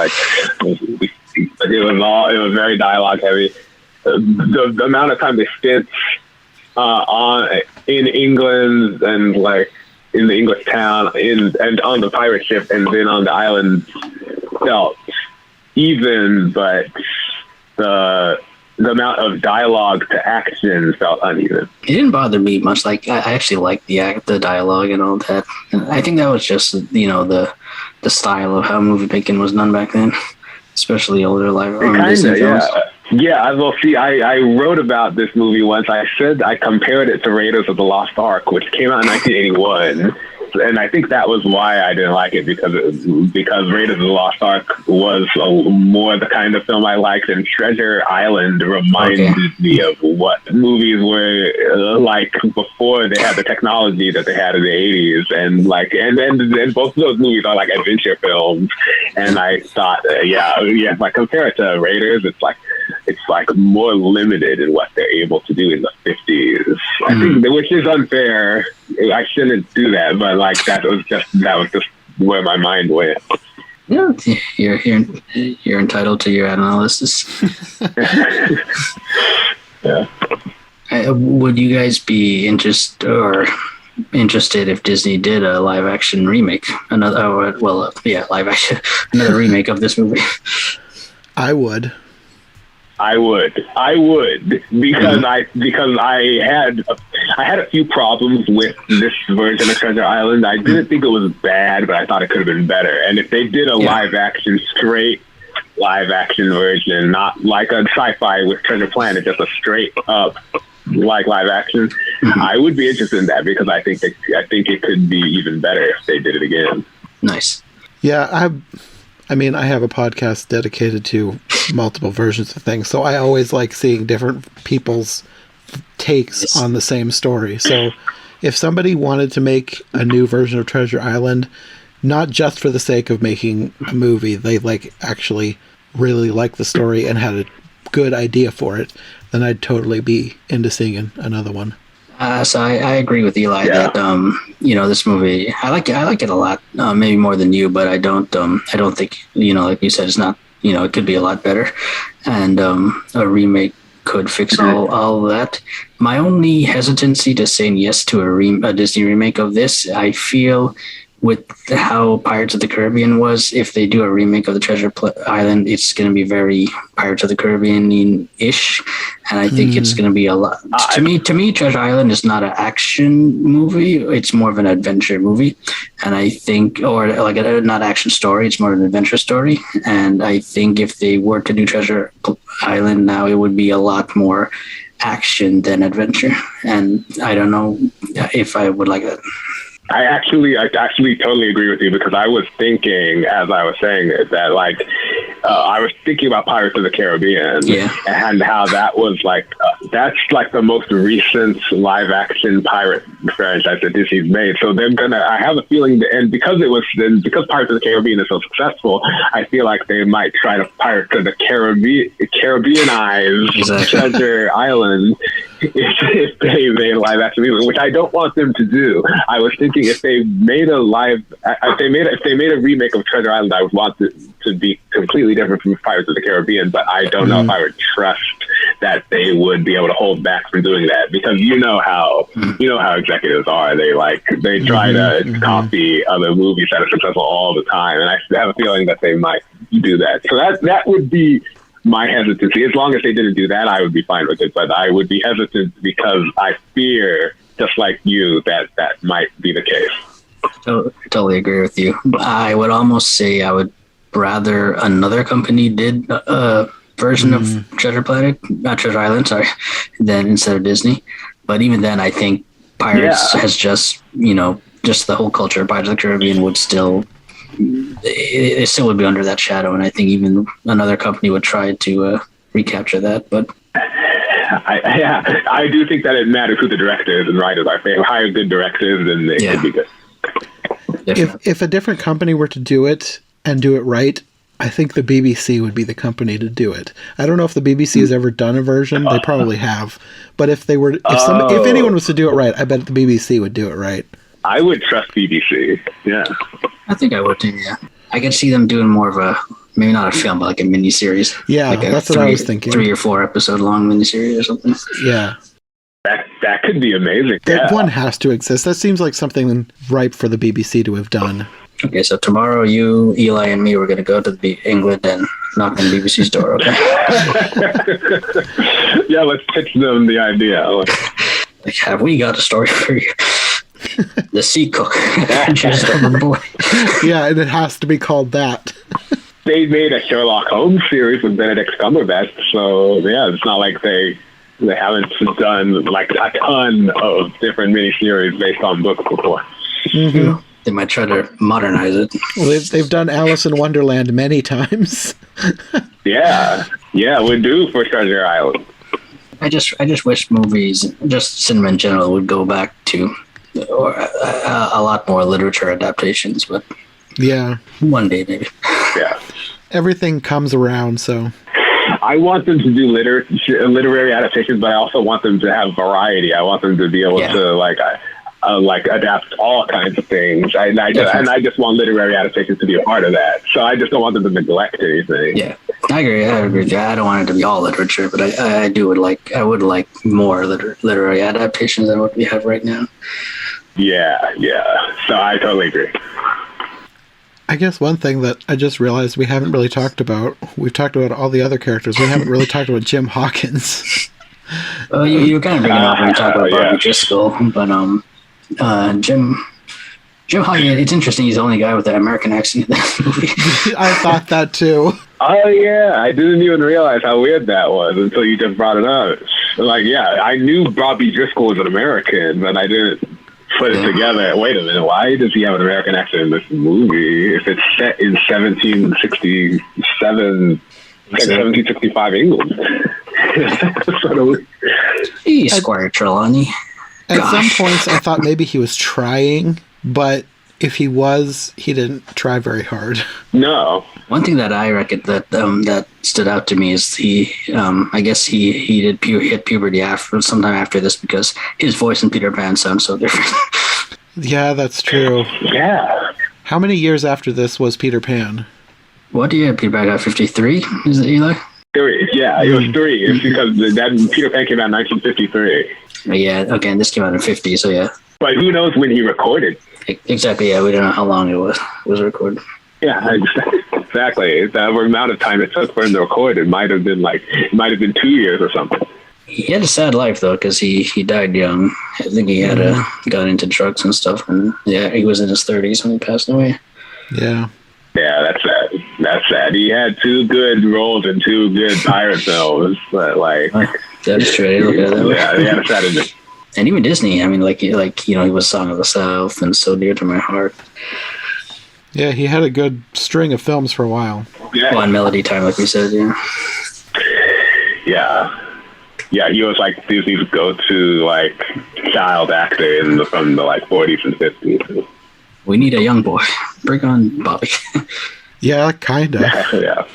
was very dialogue heavy. The amount of time they spent in England and in the English town, and on the pirate ship, and then on the island felt even, but the amount of dialogue to action felt uneven. It didn't bother me much. I actually liked the dialogue and all that. And I think that was just the style of how movie making was done back then, especially older Disney films. Yeah, I wrote about this movie once. I said I compared it to Raiders of the Lost Ark, which came out in 1981. And I think that was why I didn't like it, because Raiders of the Lost Ark was more the kind of film I liked, and Treasure Island reminded me of what movies were like before they had the technology that they had in the 80s, and both of those movies are like adventure films. And I thought, if I compare it to Raiders, it's more limited in what they're able to do in the 50s. I think, which is unfair. I shouldn't do that, but that was just where my mind went. Yeah, you're entitled to your analysis. Yeah. Would you guys be interested if Disney did a live action remake? Live action, another remake of this movie. I would because I had a few problems with this version of Treasure Island. I didn't think it was bad, but I thought it could have been better. And if they did a straight live action version, not like a sci-fi with Treasure Planet, just a straight up like live action, I would be interested in that because I think it could be even better if they did it again. Nice. Yeah, I have a podcast dedicated to multiple versions of things, so I always like seeing different people's takes on the same story. So if somebody wanted to make a new version of Treasure Island, not just for the sake of making a movie, they actually really like the story and had a good idea for it, then I'd totally be into seeing another one. So I agree with Eli that this movie, I like it a lot, maybe more than you, but I don't think, like you said, it's not, it could be a lot better, and a remake could fix all that. My only hesitancy to saying yes to a Disney remake of this, I feel with how Pirates of the Caribbean was, if they do a remake of the Treasure Island, it's going to be very Pirates of the Caribbean-ish, and I think it's going to be a lot. To me, Treasure Island is not an action movie; it's more of an adventure movie, and I think, or like not action story, it's more of an adventure story. And I think if they were to do Treasure Island now, it would be a lot more action than adventure, and I don't know if I would like that. I actually totally agree with you because I was thinking, as I was saying it, that I was thinking about Pirates of the Caribbean and how that was that's the most recent live action pirate franchise that Disney's made. So I have a feeling and because Pirates of the Caribbean is so successful, I feel like they might try to Pirates of the Caribbeanize Treasure Island if they made a live action movie, which I don't want them to do. I was thinking if they made a remake of Treasure Island, I would want it to be completely different from Pirates of the Caribbean, but I don't know if I would trust that they would be able to hold back from doing that because you know how executives are. They try to copy other movies that are successful all the time, and I have a feeling that they might do that. So that would be my hesitancy. As long as they didn't do that, I would be fine with it, but I would be hesitant because I fear, just like you, that might be the case. Totally agree with you. I would almost say I would rather another company did a version of Treasure Island, than instead of Disney. But even then, I think Pirates has just the whole culture of Pirates of the Caribbean would still, it still would be under that shadow. And I think even another company would try to recapture that. But I do think that it matters who the director is and writers are. If they hire good directors, then it could be good. If a different company were to do it and do it right, I think the BBC would be the company to do it. I don't know if the BBC has ever done a version. They probably have. But if anyone was to do it right, I bet the BBC would do it right. I would trust BBC. Yeah. I think I would too, yeah. I could see them doing more of a, maybe not a film, but like a miniseries. Yeah, that's what I was thinking. 3 or 4 episode long miniseries or something. Yeah. That could be amazing. That one has to exist. That seems like something ripe for the BBC to have done. Okay, so tomorrow you, Eli, and me, we're going to go to England and knock on BBC's door, okay? Yeah, let's pitch them the idea. Have we got a story for you? The Sea Cook, Adventures of a Boy. Yeah, and it has to be called that. They made a Sherlock Holmes series with Benedict Cumberbatch, so yeah, it's not like they haven't done like a ton of different miniseries based on books before. Mm-hmm. They might try to modernize it. Well, they've done Alice in Wonderland many times. Yeah, we're due for Treasure Island. I just wish movies, just cinema in general, would go back to a lot more literature adaptations. But yeah, one day maybe. Yeah, everything comes around. So I want them to do literary adaptations, but I also want them to have variety. I want them to be able to like adapt all kinds of things. I just want literary adaptations to be a part of that. So I just don't want them to neglect anything. Yeah, I agree. I agree with you. I don't want it to be all literature, but I would like more literary adaptations than what we have right now. Yeah. So I totally agree. I guess one thing that I just realized we haven't really talked about, we've talked about all the other characters, we haven't really talked about Jim Hawkins. Well, you kind of bring it up when you talk about Bobby Driscoll, but Jim Hawkins, it's interesting, he's the only guy with an American accent in that movie. I thought that too. Oh yeah, I didn't even realize how weird that was until you just brought it up. Like, yeah, I knew Bobby Driscoll was an American, but I didn't put it together. Wait a minute, why does he have an American accent in this movie if it's set in 1765 England? Sort of weird. Squire Trelawney. At some points, I thought maybe he was trying, but if he was, he didn't try very hard. No. One thing that I reckon that stood out to me is I guess he hit puberty sometime after this because his voice in Peter Pan sounds so different. Yeah, that's true. Yeah. How many years after this was Peter Pan? What year? Peter Pan got 53? Is it, Eli? 3. Yeah, it was 3. It's because that Peter Pan came out in 1953. Yeah, okay, and this came out in 50, so yeah. But who knows when he recorded? Exactly, yeah, we don't know how long it was recorded. Yeah, exactly. The amount of time it took for him to record, it might have been 2 years or something. He had a sad life, though, because he died young. I think he had got into drugs and stuff, and yeah, he was in his 30s when he passed away. Yeah. Yeah, that's sad. That's sad. He had 2 good roles in 2 good pirate films, but that's true. Look at that. Yeah, he had a sad ending. And even Disney, I mean, he was Song of the South and So Dear to My Heart. Yeah, he had a good string of films for a while. Yeah. Well, and Melody Time, like we said, yeah. Yeah, he was Disney's go-to child actor from the 40s and 50s. We need a young boy. Bring on Bobby. Yeah, kinda. Yeah.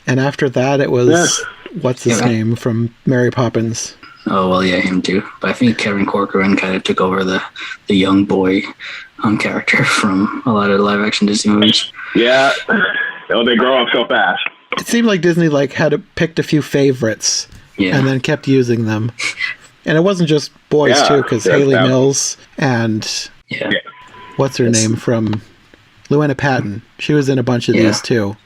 And after that, it was what's his name from Mary Poppins. Oh well, yeah, him too. But I think Kevin Corcoran kind of took over the young boy character from a lot of live action Disney movies. Yeah, they grow up so fast. It seemed like Disney had picked a few favorites and then kept using them. And it wasn't just boys too, because Hayley Mills and what's her name from Luana Patton. She was in a bunch of these too.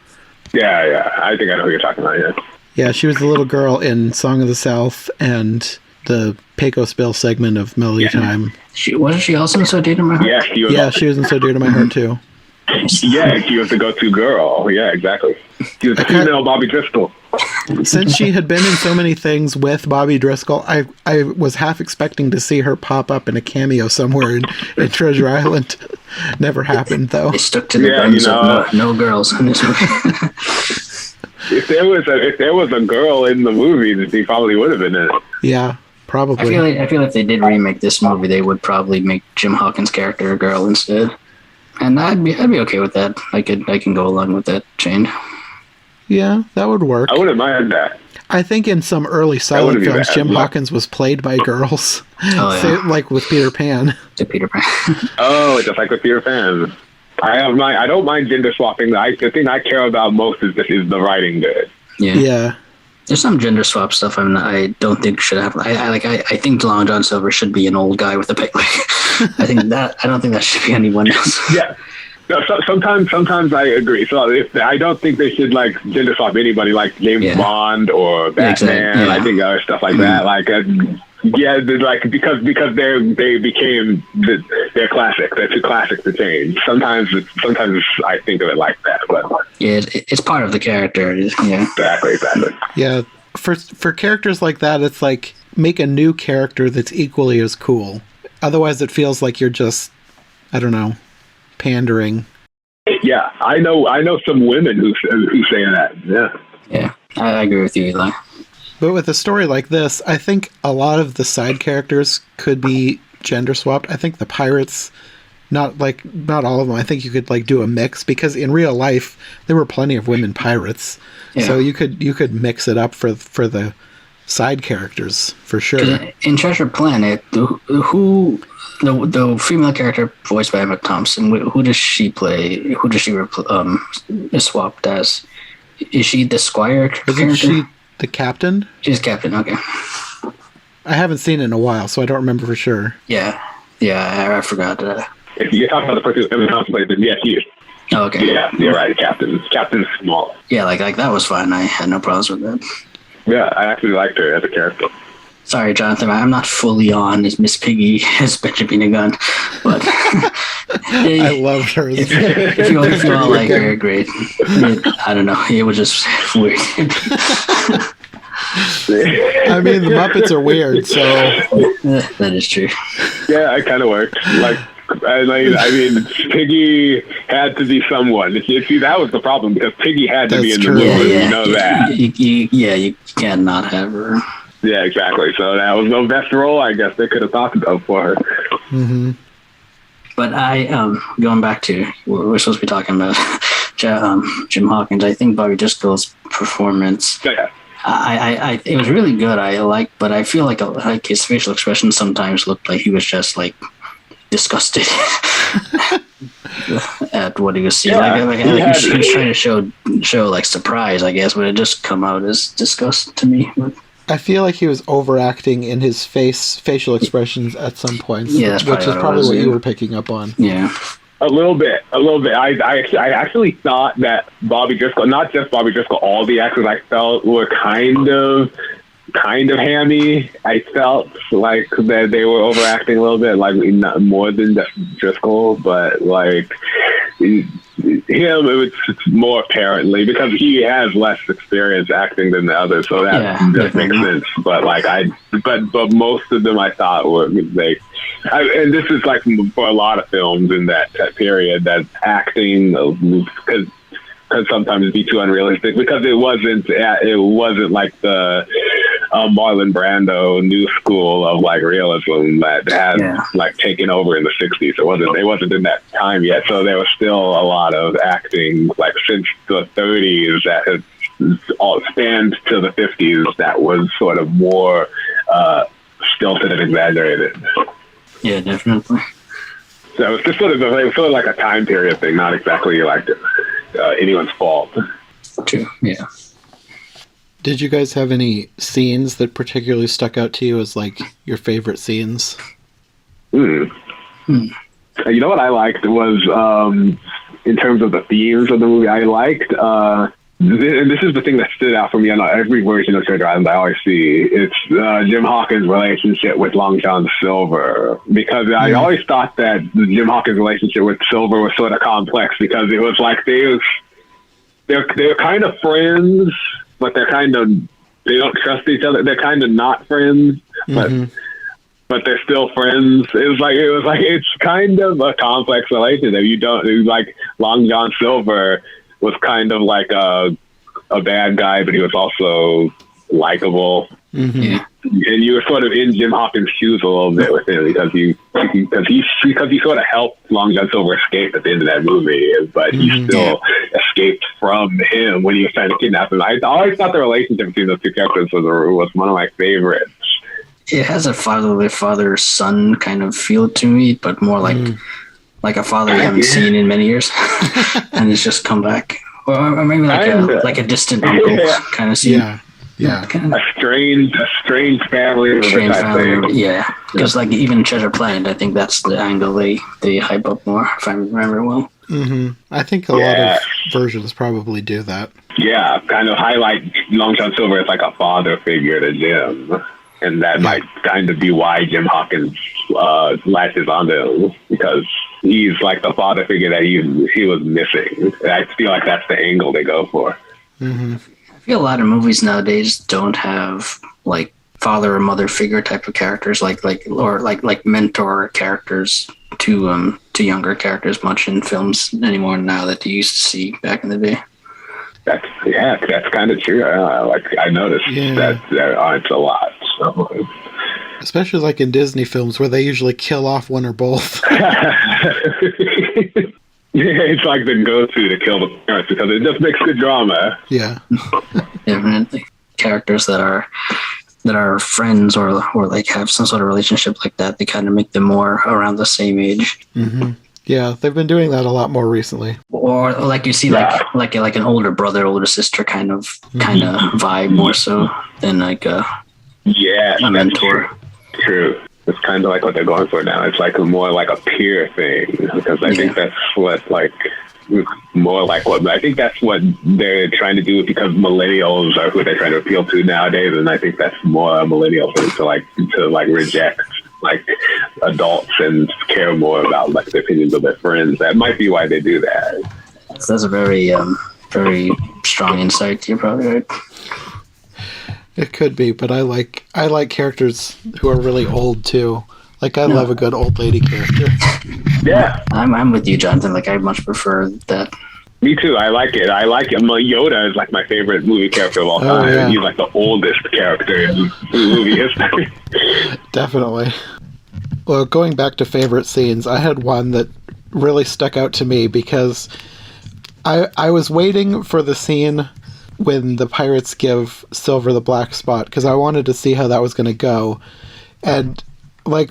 Yeah. I think I know who you're talking about. Yeah. Yeah, she was the little girl in Song of the South and the Pecos Bill segment of Melody Time. Wasn't she also in So Dear to My Heart? Yeah, she was in So Dear to My Heart too. Yeah, she was the go-to girl. Yeah, exactly. She was the female Bobby Driscoll. Since she had been in so many things with Bobby Driscoll, I was half expecting to see her pop up in a cameo somewhere in Treasure Island. Never happened, though. They stuck to the guns of no girls in this movie. If there was a girl in the movie, she probably would have been in it. Yeah, probably. I feel like if they did remake this movie, they would probably make Jim Hawkins' character a girl instead. And I'd be okay with that. I can go along with that change. Yeah, that would work. I wouldn't mind that. I think in some early silent films, Jim Hawkins was played by girls. Oh, yeah. Like with Peter Pan. Peter Pan. Oh, just like with Peter Pan. I don't mind gender swapping. The thing I care about most is the writing good. Yeah. There's some gender swap stuff I don't think should happen. I think Long John Silver should be an old guy with a pig leg. I don't think that should be anyone else. Yeah. No, sometimes I agree. So I don't think they should gender swap anybody like James Bond or Batman. Exactly. Yeah. I think other stuff like that. Because they became they're classic. They're too classic to change. Sometimes I think of it like that. But yeah, it's part of the character. Yeah. Exactly. Yeah. For characters like that, it's make a new character that's equally as cool. Otherwise, it feels like you're just, I don't know, pandering. Yeah, I know some women who say that. Yeah, I agree with you, Eli. But with a story like this, I think a lot of the side characters could be gender swapped. I think the pirates, not all of them. I think you could do a mix, because in real life there were plenty of women pirates. Yeah. So you could mix it up for the side characters for sure. In Treasure Planet, the female character voiced by Emma Thompson, who does she play? Who does she is swapped as? Is she the Squire character? Isn't she the captain? She's captain. Okay. I haven't seen it in a while, so I don't remember for sure. Yeah, I forgot. If you're talking about the person who's Emma Thompson played, then yes, he is. Oh, okay. Yeah, you're right. Captain's small. Yeah, like that was fine. I had no problems with that. Yeah, I actually liked her as a character. Sorry, Jonathan, I'm not fully on as Miss Piggy as Benjamin Gunn, but I loved her. If you all like her, great. I don't know. It was just weird. I mean, the Muppets are weird, so that is true. Yeah, it kind of worked. I mean, Piggy had to be someone. See, that was the problem because Piggy had to be in the movie. Yeah. You know that. You cannot have her. Yeah, exactly. So that was the best role, I guess, they could have talked about for her. Mm-hmm. But going back to what we're supposed to be talking about, Jim Hawkins. I think Bobby Driscoll's performance. Yeah. It was really good. But I feel like his facial expression sometimes looked like he was just like disgusted at what he was seeing. Yeah, he was trying to show like surprise, I guess, but it just come out as disgust to me. I feel like he was overacting in his facial expressions at some points. Yeah, that's which is probably what you were picking up on. Yeah. A little bit. I actually thought that Bobby Driscoll, not just Bobby Driscoll, all the actors I felt were kind of hammy. I felt like that they were overacting a little bit, like not more than Driscoll, but like him, it was more apparently because he has less experience acting than the others, so that just makes sense. But but most of them I thought were like. And this is like for a lot of films in that period that acting could sometimes be too unrealistic because it wasn't like the Marlon Brando new school of like realism that had like taken over in the 60s. It wasn't in that time yet, so there was still a lot of acting like since the 30s that had all spanned to the 50s that was sort of more stilted and exaggerated. Yeah, definitely. So it's just sort of like a time period thing, not exactly like anyone's fault. True. Yeah. Did you guys have any scenes that particularly stuck out to you as like your favorite scenes? You know what I liked was in terms of the themes of the movie. I liked. And this is the thing that stood out for me on every version of Treasure Island I always see. It's Jim Hawkins' relationship with Long John Silver. Because I always thought that Jim Hawkins' relationship with Silver was sort of complex because it was like they're kind of friends, but they don't trust each other. They're kind of not friends, but they're still friends. It was like it's kind of a complex relationship. Long John Silver was kind of like a bad guy, but he was also likable. Yeah. And you were sort of in Jim Hawkins' shoes a little bit with him because he sort of helped Long John Silver escape at the end of that movie, but he still escaped from him when he was trying to kidnap him. I always thought the relationship between those two characters was one of my favorites. It has a father-son kind of feel to me, but more like a father you haven't seen in many years, and it's just come back, or maybe like a distant uncle kind of scene. Yeah. A strange family. Yeah, because like even Treasure Planet, I think that's the angle they hype up more, if I remember well. I think a lot of versions probably do that. Yeah, kind of highlight Long John Silver as like a father figure to Jim. And that might kind of be why Jim Hawkins latches onto him, because he's like the father figure that he was missing. I feel like that's the angle they go for. I feel a lot of movies nowadays don't have like father or mother figure type of characters, like mentor characters to younger characters much in films anymore now that you used to see back in the day. That's kind of true. I noticed that it's a lot. So. Especially like in Disney films where they usually kill off one or both. It's like the go-to to kill the parents because it just makes good drama. Yeah. Definitely. Characters that are are friends or like have some sort of relationship like that, they kind of make them more around the same age. Mm-hmm. Yeah, they've been doing that a lot more recently. Or like you see like an older brother, older sister kind of vibe more so than like a mentor. True. It's kind of like what they're going for now. It's like more like a peer thing, because I think that's what like more like what I think that's what they're trying to do, because millennials are who they're trying to appeal to nowadays, and I think that's more a millennial thing to reject like adults and care more about like the opinions of their friends. That might be why they do that. That's a very very strong insight. You're probably right. It could be, but I like characters who are really old too. Like I love a good old lady character. Yeah, I'm with you, Jonathan. Like I much prefer that. Me too. I like it. Yoda is like my favorite movie character of all time. Yeah. He's like the oldest character in movie history. Definitely. Well, going back to favorite scenes, I had one that really stuck out to me because I was waiting for the scene when the pirates give Silver the black spot, because I wanted to see how that was going to go. And like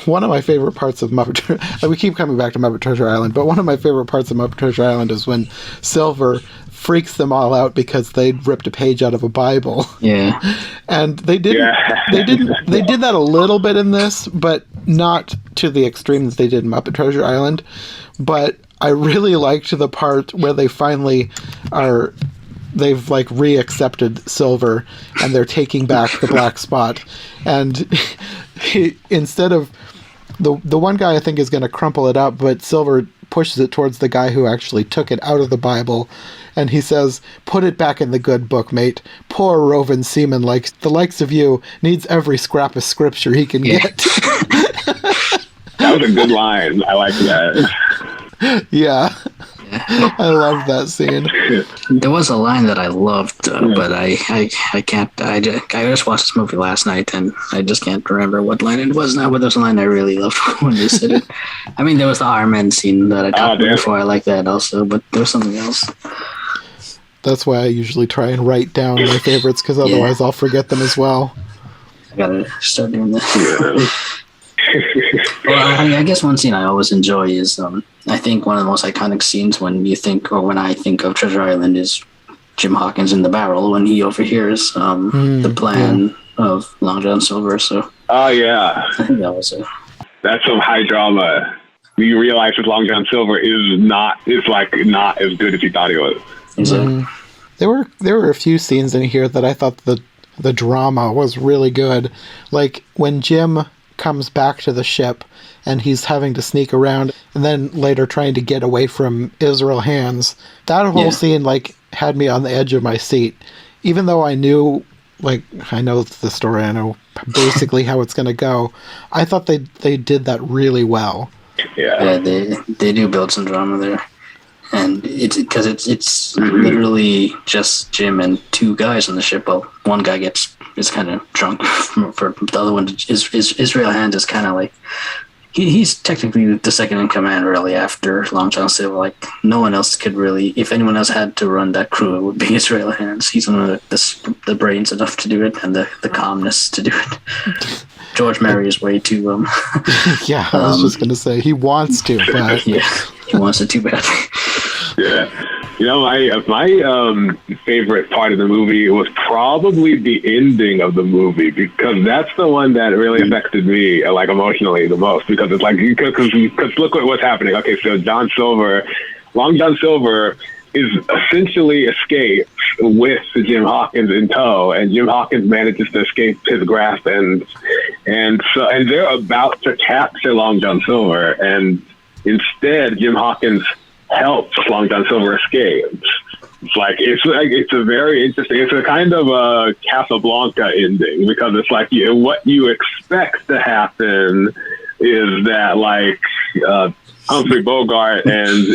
one of my favorite parts of Muppet we keep coming back to Muppet Treasure Island, but one of my favorite parts of Muppet Treasure Island is when Silver freaks them all out because they'd ripped a page out of a Bible. Yeah. And they did that a little bit in this, but not to the extreme that they did in Muppet Treasure Island. But I really liked the part where they finally they've like reaccepted Silver and they're taking back the black spot, and instead of the one guy I think is going to crumple it up, but Silver pushes it towards the guy who actually took it out of the Bible, and he says, "Put it back in the good book, mate. Poor roving seaman like the likes of you needs every scrap of scripture he can get." That was a good line. I like that. Yeah. I love that scene. There was a line that I loved, but I can't. I just watched this movie last night, and I just can't remember what line it was now. But there's a line I really loved when they said it. I mean, there was the Iron Man scene that I talked about before. I like that also, but there was something else. That's why I usually try and write down my favorites, because otherwise I'll forget them as well. I gotta start doing that. Well, I guess one scene I always enjoy is, I think one of the most iconic scenes when I think of Treasure Island is Jim Hawkins in the barrel when he overhears the plan of Long John Silver. So, I think that was that's some high drama. You realize that Long John Silver is not as good as he thought he was. There were a few scenes in here that I thought the drama was really good, like when Jim comes back to the ship and he's having to sneak around and then later trying to get away from Israel Hands. That whole scene like had me on the edge of my seat, even though I know the story, I know basically how it's going to go. I thought they did that really well. Yeah, they do build some drama there. And it's because it's literally just Jim and two guys on the ship. Well, one guy is kind of drunk. For the other one, Israel Hands is kind of like he's technically the second in command, really, after Long John Silver. Like no one else could really. If anyone else had to run that crew, it would be Israel Hands. He's one of the brains enough to do it and the calmness to do it. George Mary is way too. Yeah, I was just gonna say he wants to, but he wants it too badly. Yeah. You know, my favorite part of the movie was probably the ending of the movie, because that's the one that really affected me, like, emotionally the most, because it's like, because look what's happening. Okay, so Long John Silver is essentially escaped with Jim Hawkins in tow, and Jim Hawkins manages to escape his grasp, and they're about to capture Long John Silver, and instead Jim Hawkins helps Long John Silver escape. It's a very interesting. It's a kind of a Casablanca ending, because it's like what you expect to happen is that like Humphrey Bogart and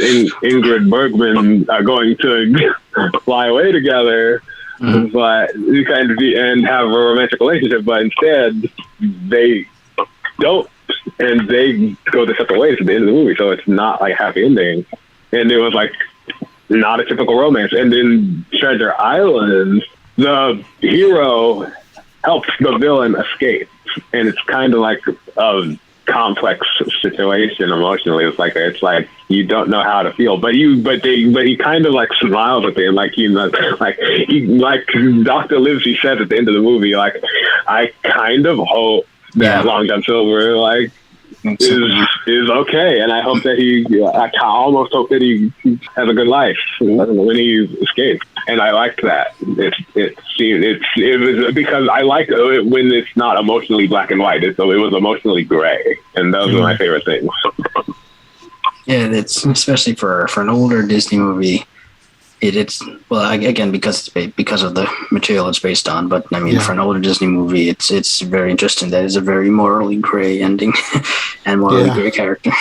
Ingrid Bergman are going to fly away together, but kind of and have a romantic relationship, but instead they don't, and they go their separate ways at the end of the movie. So it's not like a happy ending. And it was like not a typical romance. And in Treasure Island, the hero helps the villain escape, and it's kind of like a complex situation emotionally. It's like you don't know how to feel, but he kind of like smiles at me, and like Dr. Livesey said at the end of the movie, like, I kind of hope that Long John Silver is okay, and I hope that I almost hope that he has a good life when he escapes, and I liked that. It was because I like it when it's not emotionally black and white. So it was emotionally gray, and those are my favorite things. Yeah, it's especially for an older Disney movie. It's well, again, because of the material it's based on. But I mean, for an older Disney movie, it's very interesting. That is a very morally gray ending and morally gray character.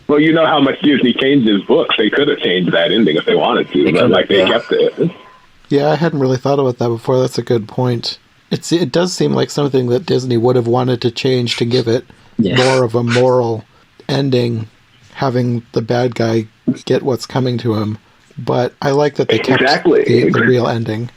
Well, you know how much Disney changed his books. They could have changed that ending if they wanted to, they kept it. Yeah, I hadn't really thought about that before. That's a good point. It does seem like something that Disney would have wanted to change to give it more of a moral ending, having the bad guy get what's coming to him. But I like that they kept the real ending.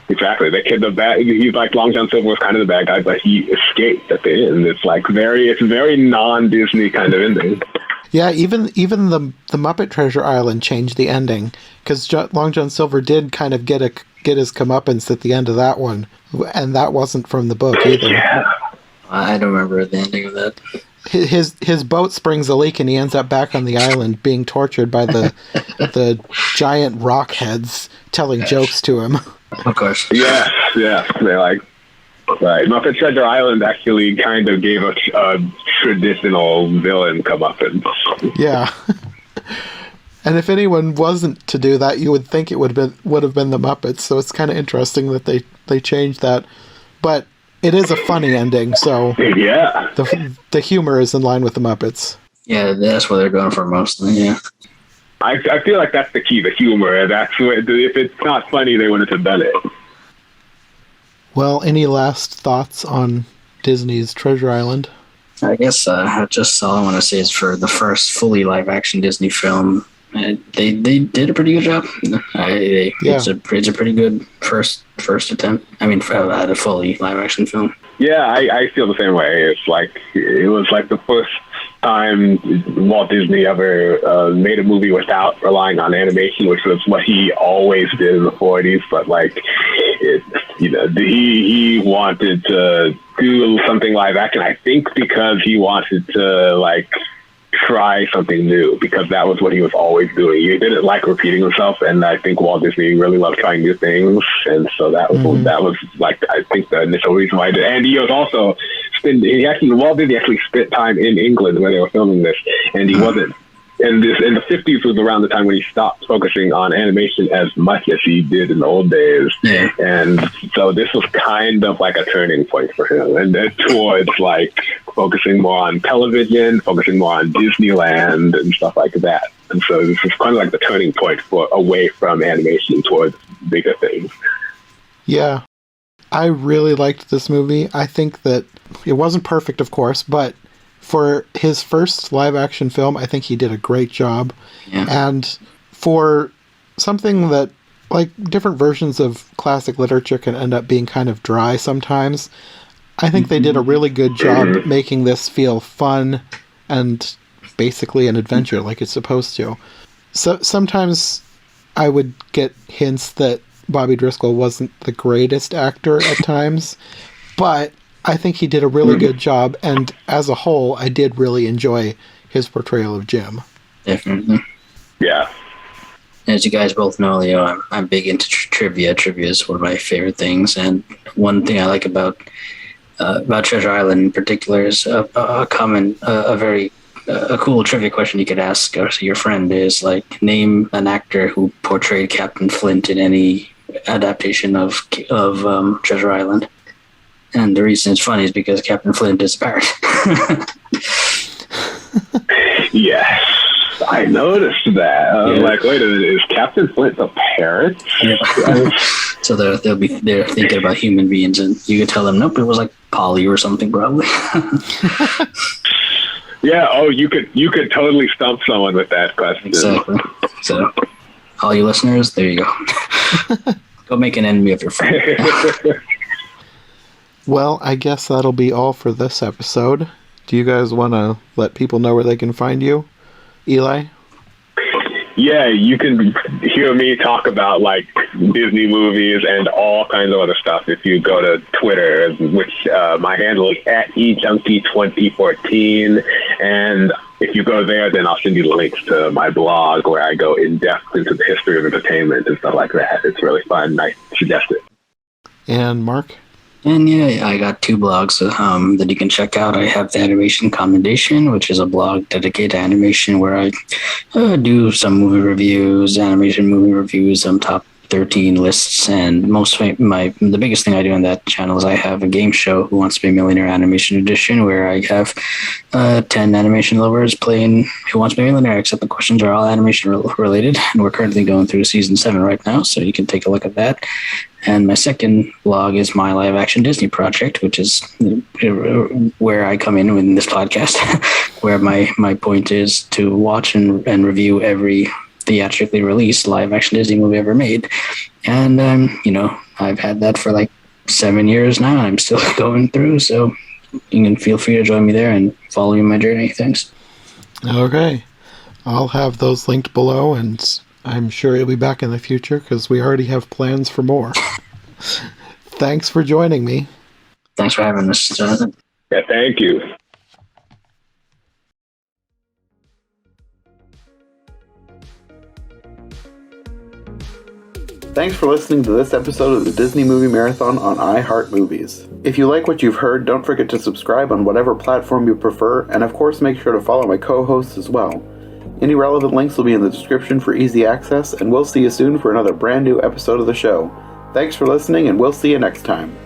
Exactly. He's like Long John Silver was kind of the bad guy, but he escaped at the end. It's like it's very non-Disney kind of ending. Yeah, even the Muppet Treasure Island changed the ending, because Long John Silver did kind of get his comeuppance at the end of that one, and that wasn't from the book either. Yeah. I don't remember the ending of that. His boat springs a leak and he ends up back on the island being tortured by the giant rock heads telling jokes to him. Of course. Yeah. They're like, right. Muppet Treasure Island actually kind of gave us a traditional villain comeuppance. Yeah. And if anyone wasn't to do that, you would think it would have been the Muppets. So it's kind of interesting that they changed that. But it is a funny ending, so the humor is in line with the Muppets. Yeah, that's what they're going for mostly. Yeah, I feel like that's the key, the humor. That's what, if it's not funny, they wouldn't have done it. Well, any last thoughts on Disney's Treasure Island? I guess just all I want to say is for the first fully live-action Disney film, they did a pretty good job. It's a pretty good first attempt. I mean, at a fully live-action film. Yeah, I feel the same way. It was like the first time Walt Disney ever made a movie without relying on animation, which was what he always did in the 40s. But he wanted to do something live action. I think because he wanted to try something new, because that was what he was always doing. He didn't like repeating himself, and I think Walt Disney really loved trying new things, and so that was I think the initial reason why I did. And he was also Walt Disney actually spent time in England where they were filming this, and he wasn't. And in the 50s was around the time when he stopped focusing on animation as much as he did in the old days. Yeah. And so this was kind of like a turning point for him. And then towards focusing more on television, focusing more on Disneyland and stuff like that. And so this is kind of like the turning point away from animation towards bigger things. Yeah. I really liked this movie. I think that it wasn't perfect, of course, but for his first live-action film, I think he did a great job. Yeah. And for something that, different versions of classic literature can end up being kind of dry sometimes, I think they did a really good job making this feel fun and basically an adventure like it's supposed to. So sometimes I would get hints that Bobby Driscoll wasn't the greatest actor at times, but I think he did a really good job, and as a whole, I did really enjoy his portrayal of Jim. Definitely. Yeah. As you guys both know, I'm big into trivia. Trivia is one of my favorite things, and one thing I like about Treasure Island in particular is a cool trivia question you could ask your friend is name an actor who portrayed Captain Flint in any adaptation of Treasure Island. And the reason it's funny is because Captain Flint is a parrot. Yes, I noticed that. I was like, wait a minute, is Captain Flint a parrot? Yeah. So they're thinking about human beings, and you could tell them, nope, it was like Polly or something, probably. Yeah. Oh, you could totally stump someone with that question. Exactly. So, all you listeners, there you go. Go make an enemy of your friend. Well, I guess that'll be all for this episode. Do you guys want to let people know where they can find you? Eli? Yeah, you can hear me talk about like Disney movies and all kinds of other stuff if you go to Twitter, which my handle is @eJunkie2014. And if you go there, then I'll send you the links to my blog where I go in depth into the history of entertainment and stuff like that. It's really fun. I suggest it. And Mark? And yeah, I got 2 blogs that you can check out. I have the Animation Commendation, which is a blog dedicated to animation where I do some movie reviews, animation movie reviews, some top 13 lists, and the biggest thing I do on that channel is I have a game show, Who Wants to Be a Millionaire Animation Edition, where I have 10 animation lovers playing Who Wants to Be a Millionaire, except the questions are all animation related, and we're currently going through season 7 right now, so you can take a look at that. And my second blog is my live action Disney project, which is where I come in with this podcast, where my point is to watch and review every theatrically released live action Disney movie ever made. And I've had that for like 7 years now, and I'm still going through, so you can feel free to join me there and follow me on my journey. Thanks. Okay. I'll have those linked below, and I'm sure you'll be back in the future because we already have plans for more. Thanks for joining me. Thanks for having us, Jonathan. Yeah, thank you. Thanks for listening to this episode of the Disney Movie Marathon on iHeart Movies. If you like what you've heard, don't forget to subscribe on whatever platform you prefer, and of course make sure to follow my co-hosts as well. Any relevant links will be in the description for easy access, and we'll see you soon for another brand new episode of the show. Thanks for listening, and we'll see you next time.